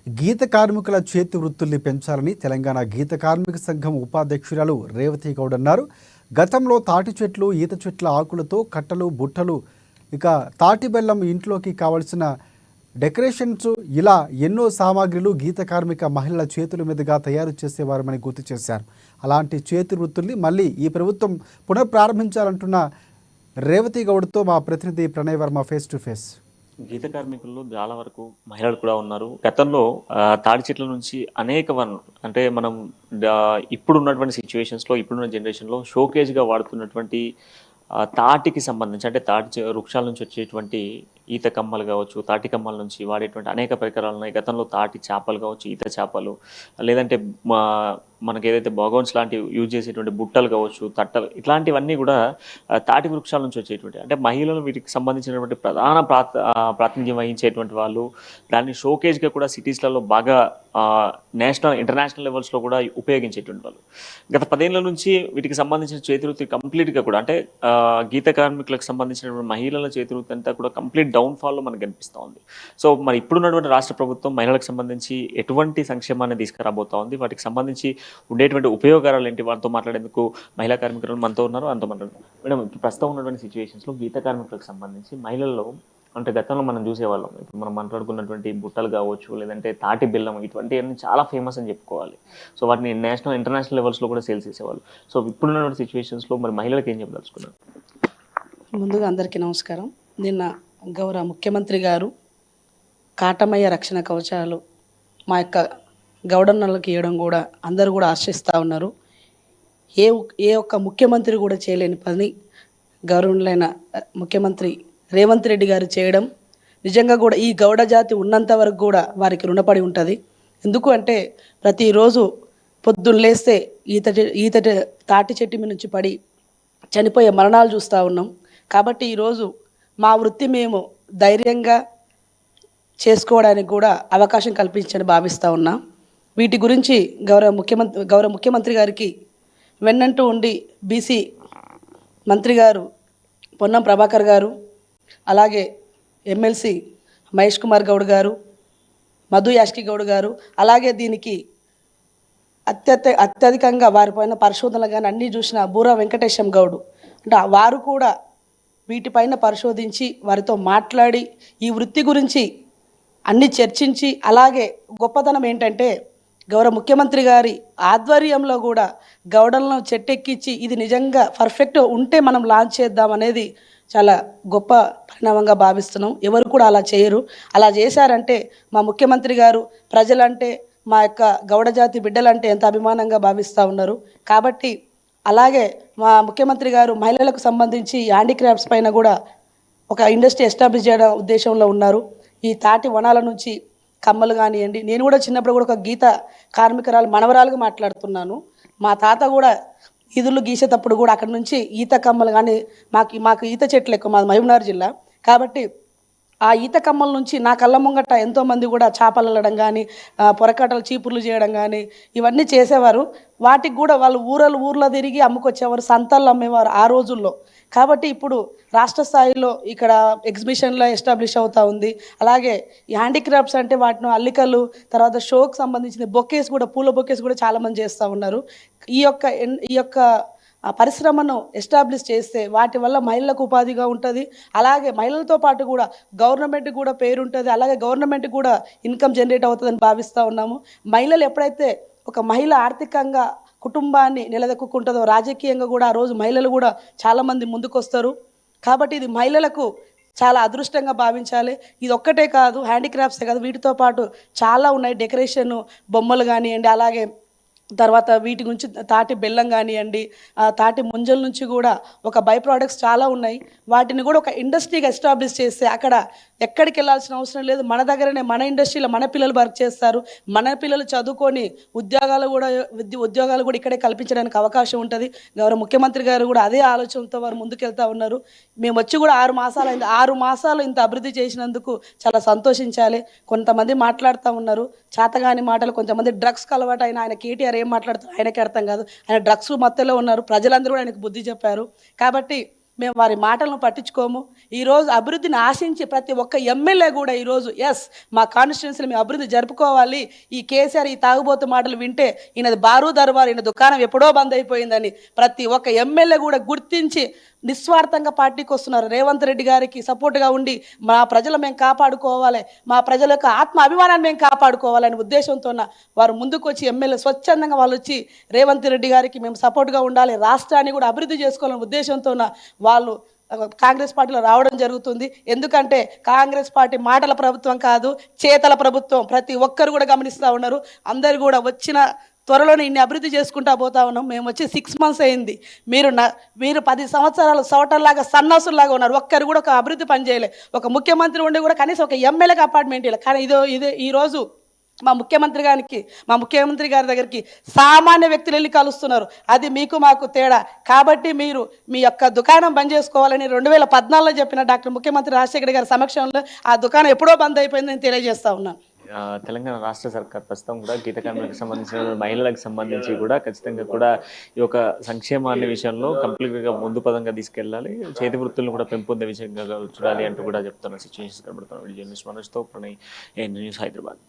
గీత కార్మికుల చేతి వృత్తుల్ని పెంచాలని తెలంగాణ గీత కార్మిక సంఘం ఉపాధ్యక్షురాలు రేవతి గౌడ్ అన్నారు. గతంలో తాటి చెట్లు, ఈత చెట్ల ఆకులతో కట్టలు, బుట్టలు, ఇక తాటి బెల్లం, ఇంట్లోకి కావలసిన డెకరేషన్స్, ఇలా ఎన్నో సామాగ్రిలు గీత కార్మిక మహిళల చేతుల మీదుగా తయారు చేసేవారని గుర్తు చేశారు. అలాంటి చేతి వృత్తుల్ని మళ్ళీ ఈ ప్రభుత్వం పునఃప్రారంభించాలంటున్న రేవతి గౌడ్తో మా ప్రతినిధి Pranay Varma face to face. గీత కార్మికుల్లో చాలా వరకు మహిళలు కూడా ఉన్నారు. గతంలో తాడి చెట్ల నుంచి అనేక వనరులు, అంటే మనం ఇప్పుడు ఉన్నటువంటి సిచ్యువేషన్స్లో, ఇప్పుడున్న జనరేషన్లో షోకేజ్గా వాడుతున్నటువంటి తాటికి సంబంధించి, అంటే వృక్షాల నుంచి వచ్చేటువంటి ఈత కమ్మలు కావచ్చు, తాటి కమ్మల నుంచి వాడేటువంటి అనేక పరికరాలు ఉన్నాయి. గతంలో తాటి చేపలు కావచ్చు, ఈత చేపలు, లేదంటే మనకి ఏదైతే బాగోన్స్ లాంటివి యూజ్ చేసేటువంటి బుట్టలు కావచ్చు, తట్టలు, ఇట్లాంటివన్నీ కూడా తాటి వృక్షాల నుంచి వచ్చేటువంటి, అంటే మహిళలు వీటికి సంబంధించినటువంటి ప్రధాన ప్రాతినిధ్యం వహించేటువంటి వాళ్ళు. దాన్ని షోకేజ్గా కూడా సిటీస్లలో బాగా నేషనల్, ఇంటర్నేషనల్ లెవెల్స్లో కూడా ఉపయోగించేటువంటి వాళ్ళు. గత 10 ఏళ్ల నుంచి వీటికి సంబంధించిన చేతివృత్తి కంప్లీట్గా కూడా, అంటే గీత కార్మికులకు సంబంధించినటువంటి మహిళల చేతివృత్తి అంతా కూడా కంప్లీట్ డౌన్ఫాల్లో మనకు కనిపిస్తూ ఉంది. సో మరి ఇప్పుడున్నటువంటి రాష్ట్ర ప్రభుత్వం మహిళలకు సంబంధించి ఎటువంటి సంక్షేమాన్ని తీసుకురాబోతా ఉంది, వాటికి సంబంధించి ఉండేటువంటి ఉపయోగాలు ఏంటి, వాటితో మాట్లాడేందుకు మహిళా కార్మికులు మనతో ఉన్నారు. అంతా మాట్లాడుతున్నారు. మేడం, ఇప్పుడు ప్రస్తుతం ఉన్నటువంటి సిచ్యువేషన్స్లో గీత కార్మికులకు సంబంధించి మహిళల్లో, అంటే గతంలో మనం చూసేవాళ్ళం, ఇప్పుడు మనం మాట్లాడుకున్నటువంటి బుట్టలు కావచ్చు, లేదంటే తాటి బెల్లం, ఇటువంటివన్నీ చాలా ఫేమస్ అని చెప్పుకోవాలి. సో వాటిని నేషనల్, ఇంటర్నేషనల్ లెవెల్స్లో కూడా సేల్స్ చేసేవాళ్ళు. సో ఇప్పుడున్నటువంటి సిచ్యువేషన్స్లో మరి మహిళలకు ఏం చెప్పదలుచుకున్నారు? ముందుగా అందరికీ నమస్కారం. నిన్న గౌరవ ముఖ్యమంత్రి గారు కాటమయ్య రక్షణ కవచాలు మా యొక్క గౌడన్నలకు ఇవ్వడం కూడా అందరూ కూడా ఆశిస్తూ ఉన్నారు. ఏ ఒక్క ముఖ్యమంత్రి కూడా చేయలేని పని గౌరవనీయులైన ముఖ్యమంత్రి రేవంత్ రెడ్డి గారు చేయడం నిజంగా కూడా ఈ గౌడ జాతి ఉన్నంత వరకు కూడా వారికి రుణపడి ఉంటుంది. ఎందుకు అంటే ప్రతిరోజు పొద్దున్న లేస్తే ఈత తాటి చెట్టు మీద నుంచి పడి చనిపోయే మరణాలు చూస్తూ ఉన్నాం. కాబట్టి ఈరోజు మా వృత్తి మేము ధైర్యంగా చేసుకోవడానికి కూడా అవకాశం కల్పించని భావిస్తూ ఉన్నాం. వీటి గురించి గౌరవ ముఖ్యమంత్రి గారికి వెన్నంటూ ఉండి బీసీ మంత్రి గారు పొన్నం ప్రభాకర్ గారు, అలాగే ఎమ్మెల్సీ మహేష్ కుమార్ గౌడ్ గారు, మధు యాష్కి గౌడ్ గారు, అలాగే దీనికి అత్యధికంగా వారిపైన పరిశోధనలు కానీ అన్నీ చూసిన బూరా వెంకటేశం గౌడ్, అంటే వారు కూడా వీటిపైన పరిశోధించి వారితో మాట్లాడి ఈ వృత్తి గురించి అన్నీ చర్చించి, అలాగే గొప్పతనం ఏంటంటే గౌరవ ముఖ్యమంత్రి గారి ఆధ్వర్యంలో కూడా గౌడలను చెట్టెక్కించి ఇది నిజంగా పర్ఫెక్ట్ ఉంటే మనం లాంచ్ చేద్దాం అనేది చాలా గొప్ప పరిణామంగా భావిస్తున్నాం. ఎవరు కూడా అలా చేయరు. అలా చేశారంటే మా ముఖ్యమంత్రి గారు ప్రజలంటే, మా యొక్క గౌడ జాతి బిడ్డలంటే ఎంత అభిమానంగా భావిస్తూ ఉన్నారు. కాబట్టి అలాగే మా ముఖ్యమంత్రి గారు మహిళలకు సంబంధించి హ్యాండీక్రాఫ్ట్స్ పైన కూడా ఒక ఇండస్ట్రీ ఎస్టాబ్లిష్ చేయడం ఉద్దేశంలో ఉన్నారు. ఈ తాటి వనాల నుంచి కమ్మలు కానివ్వండి, నేను కూడా చిన్నప్పుడు కూడా ఒక గీత కార్మికురాలు మనవరాలుగా మాట్లాడుతున్నాను. మా తాత కూడా ఈదులు గీసేటప్పుడు కూడా అక్కడ నుంచి ఈత కమ్మలు కానీ, మాకు ఈత చెట్లు ఎక్కువ, మాది మహబూబ్నగర్ జిల్లా. కాబట్టి ఆ ఈత కమ్మల నుంచి నా కళ్ళ ముంగట ఎంతోమంది కూడా చేపలు అల్లడం కానీ, పొరకట్టలు చీపుర్లు చేయడం కానీ ఇవన్నీ చేసేవారు. వాటికి కూడా వాళ్ళు ఊర్లో తిరిగి అమ్ముకొచ్చేవారు, సంతల్లో అమ్మేవారు ఆ రోజుల్లో. కాబట్టి ఇప్పుడు రాష్ట్ర స్థాయిలో ఇక్కడ ఎగ్జిబిషన్లో ఎస్టాబ్లిష్ అవుతూ ఉంది. అలాగే ఈ హ్యాండీక్రాఫ్ట్స్ అంటే వాటిని అల్లికలు, తర్వాత షోకి సంబంధించిన బొకేస్ కూడా, పూల బొకేస్ కూడా చాలామంది చేస్తూ ఉన్నారు. ఈ యొక్క పరిశ్రమను ఎస్టాబ్లిష్ చేస్తే వాటి వల్ల మహిళలకు ఉపాధిగా ఉంటుంది. అలాగే మహిళలతో పాటు కూడా గవర్నమెంట్ కూడా పేరు ఉంటుంది. అలాగే గవర్నమెంట్ కూడా ఇన్కమ్ జనరేట్ అవుతుందని భావిస్తూ ఉన్నాము. మహిళలు ఎప్పుడైతే ఒక మహిళ ఆర్థికంగా కుటుంబాన్ని నిలదొక్కుంటుందో, రాజకీయంగా కూడా ఆ రోజు మహిళలు కూడా చాలామంది ముందుకు వస్తారు. కాబట్టి ఇది మహిళలకు చాలా అదృష్టంగా భావించాలి. ఇది ఒక్కటే కాదు, హ్యాండీక్రాఫ్ట్సే కాదు, వీటితో పాటు చాలా ఉన్నాయి. డెకరేషన్ బొమ్మలు కానివ్వండి, అలాగే తర్వాత వీటి నుంచి తాటి బెల్లం కానివ్వండి, తాటి ముంజల నుంచి కూడా ఒక బై ప్రోడక్ట్స్ చాలా ఉన్నాయి. వాటిని కూడా ఒక ఇండస్ట్రీగా ఎస్టాబ్లిష్ చేస్తే అక్కడ ఎక్కడికి వెళ్ళాల్సిన అవసరం లేదు. మన దగ్గరనే, మన ఇండస్ట్రీలో మన పిల్లలు వర్క్ చేస్తారు. మన పిల్లలు చదువుకొని ఉద్యోగాలు కూడా ఇక్కడే కల్పించడానికి అవకాశం ఉంటుంది. గౌరవ ముఖ్యమంత్రి గారు కూడా అదే ఆలోచనతో వారు ముందుకెళ్తూ ఉన్నారు. మేము వచ్చి కూడా 6 మాసాలు అయింది. 6 మాసాలు ఇంత అభివృద్ధి చేసినందుకు చాలా సంతోషించాలి. కొంతమంది మాట్లాడుతూ ఉన్నారు చేతగాని మాటలు, కొంతమంది డ్రగ్స్కి అలవాటు అయిన ఆయన కేటీఆర్ ఏం మాట్లాడుతారు ఆయనకి అర్థం కాదు. ఆయన డ్రగ్స్ మత్తులో ఉన్నారు. ప్రజలందరూ కూడా ఆయనకు బుద్ధి చెప్పారు. కాబట్టి మేము వారి మాటలను పట్టించుకోము. ఈరోజు అభివృద్ధిని ఆశించి ప్రతి ఒక్క ఎమ్మెల్యే కూడా ఈరోజు మా కాన్స్టిట్యున్సీలో మేము అభివృద్ధి జరుపుకోవాలి, ఈ కేసీఆర్ ఈ తాగుబోతు మాటలు వింటే ఈయనది బారు దర్బారు, ఈయన దుకాణం ఎప్పుడో బంద్ అయిపోయిందని ప్రతి ఒక్క ఎమ్మెల్యే కూడా గుర్తించి నిస్వార్థంగా పార్టీకి వస్తున్నారు. రేవంత్ రెడ్డి గారికి సపోర్ట్గా ఉండి మా ప్రజలు మేము కాపాడుకోవాలి, మా ప్రజల యొక్క ఆత్మ అభిమానాన్ని మేము కాపాడుకోవాలనే ఉద్దేశంతో వారు ముందుకు వచ్చి ఎమ్మెల్యే స్వచ్ఛందంగా వాళ్ళు వచ్చి రేవంత్ రెడ్డి గారికి మేము సపోర్ట్గా ఉండాలి, రాష్ట్రాన్ని కూడా అభివృద్ధి చేసుకోవాలనే ఉద్దేశంతో వాళ్ళు కాంగ్రెస్ పార్టీలో రావడం జరుగుతుంది. ఎందుకంటే కాంగ్రెస్ పార్టీ మాటల ప్రభుత్వం కాదు, చేతల ప్రభుత్వం. ప్రతి ఒక్కరు కూడా గమనిస్తూ ఉన్నారు. అందరు కూడా వచ్చిన త్వరలోనే ఇన్ని అభివృద్ధి చేసుకుంటా పోతా ఉన్నాం. మేము వచ్చి 6 months అయింది. మీరు 10 సంవత్సరాలు సోటర్లాగా సన్నాసుల్లాగా ఉన్నారు. ఒక్కరు కూడా ఒక అభివృద్ధి పని చేయలే. ఒక ముఖ్యమంత్రి ఉండి కూడా కనీసం ఒక ఎమ్మెల్యేకి అపార్ట్మెంట్ ఇలా. కానీ ఇదే ఈరోజు మా ముఖ్యమంత్రి గారి దగ్గరికి సామాన్య వ్యక్తులు వెళ్ళి కలుస్తున్నారు. అది మీకు మాకు తేడా. కాబట్టి మీరు మీ యొక్క దుకాణం బంద్ చేసుకోవాలని 2014లో చెప్పిన ముఖ్యమంత్రి రాజశేఖర్ గారి సమక్షంలో ఆ దుకాణం ఎప్పుడో బంద్ అయిపోయిందని తెలియజేస్తా ఉన్నాను. తెలంగాణ రాష్ట్ర సర్కార్ ప్రస్తుతం కూడా గీత కార్మికులకు సంబంధించిన మహిళలకు సంబంధించి కూడా ఖచ్చితంగా కూడా ఈ యొక్క సంక్షేమాన్ని విషయంలో కంప్లీట్గా ముందు పదంగా తీసుకెళ్ళాలి, చేతి వృత్తులను కూడా పెంపొందే విషయంగా చూడాలి అంటూ కూడా చెప్తున్న సిచ్యువేషన్స్ కనబడుతున్నాయి. జర్నలిస్ట్ మనోజ్తో ప్రణయ్, న్యూస్ హైదరాబాద్.